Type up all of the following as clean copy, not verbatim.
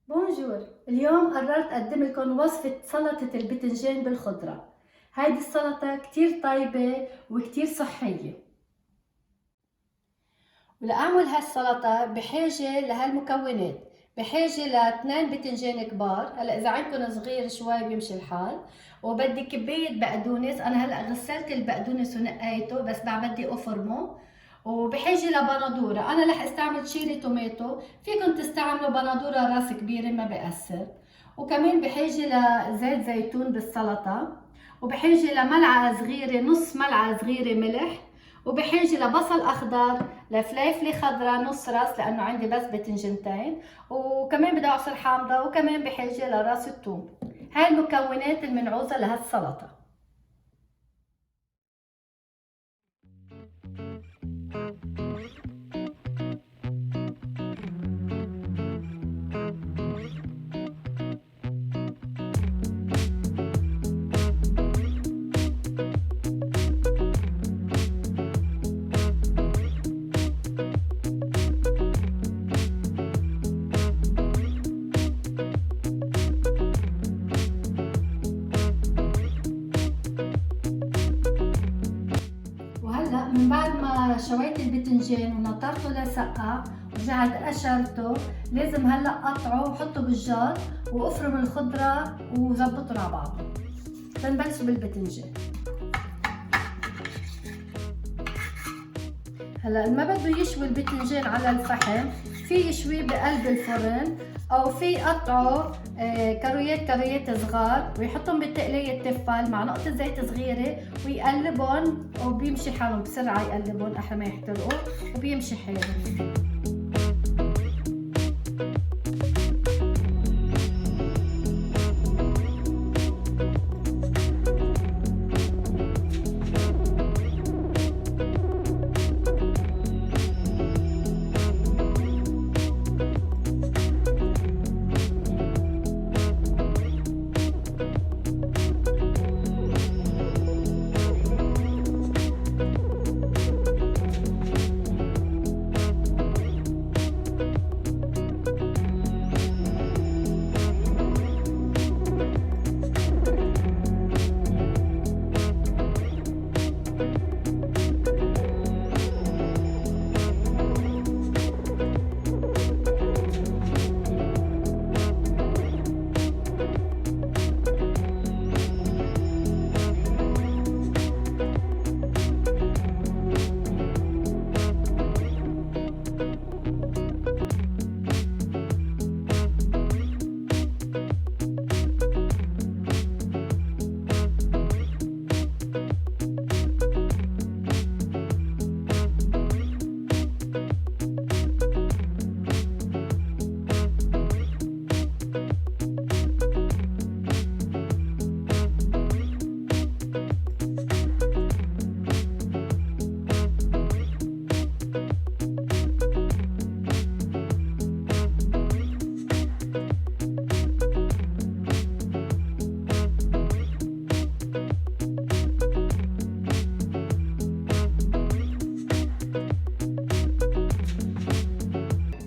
بونجور، اليوم قررت أقدم لكم وصفة سلطة البتنجان بالخضرة. هيدي السلطة كتير طيبة وكتير صحية. ولأعمل هالسلطة بحاجة لهالمكونات، بحاجة ل2 بتنجان كبار، هلا إذا عندكم صغير شوي بيمشي الحال. وبدي كباية بقدونس، أنا هلا غسلت البقدونس ونقيته بس بعد بدي أفرمه. وبحاجة لبندورة، أنا رح استعمل تشيري توماتو، فيكم تستعملوا بندورة راس كبيرة ما بيأثر. وكمان بحاجة لزيت زيتون بالسلطة، وبحاجة لملعقة صغيرة، نص ملعقة صغيرة ملح، وبحاجة لبصل أخضر، لفليفلة خضراء نص راس لأنه عندي بس بتنجنتين، وكمان بدي أعصر حامضة، وكمان بحاجة لراس الثوم. هاي المكونات المنعوزة لهالسلطة. وهلا من بعد ما شويت البتنجان ونطرته لسقع ورجعت قشرته، لازم هلا قطعه وحطه بالجار وافرم الخضره وظبطهم على بعضهم. بنبلش بالبتنجان. هلا اللي ما بده يشوي البتنجان على الفحم في يشويه بقلب الفرن، او في قطعه كرويات صغار ويحطهم بالتقلية التفال مع نقطة زيت صغيرة ويقلبهم، وبيمشي حالهم بسرعة يقلبهم أحلى ما يحترقوا وبيمشي حالهم.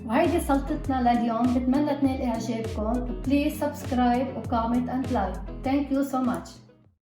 وهيدي سلطتنا لليوم، بتمنى تنال اعجابكم. بليز سبسكرايب وكومنت اند لايك. ثانك يو سو ماتش.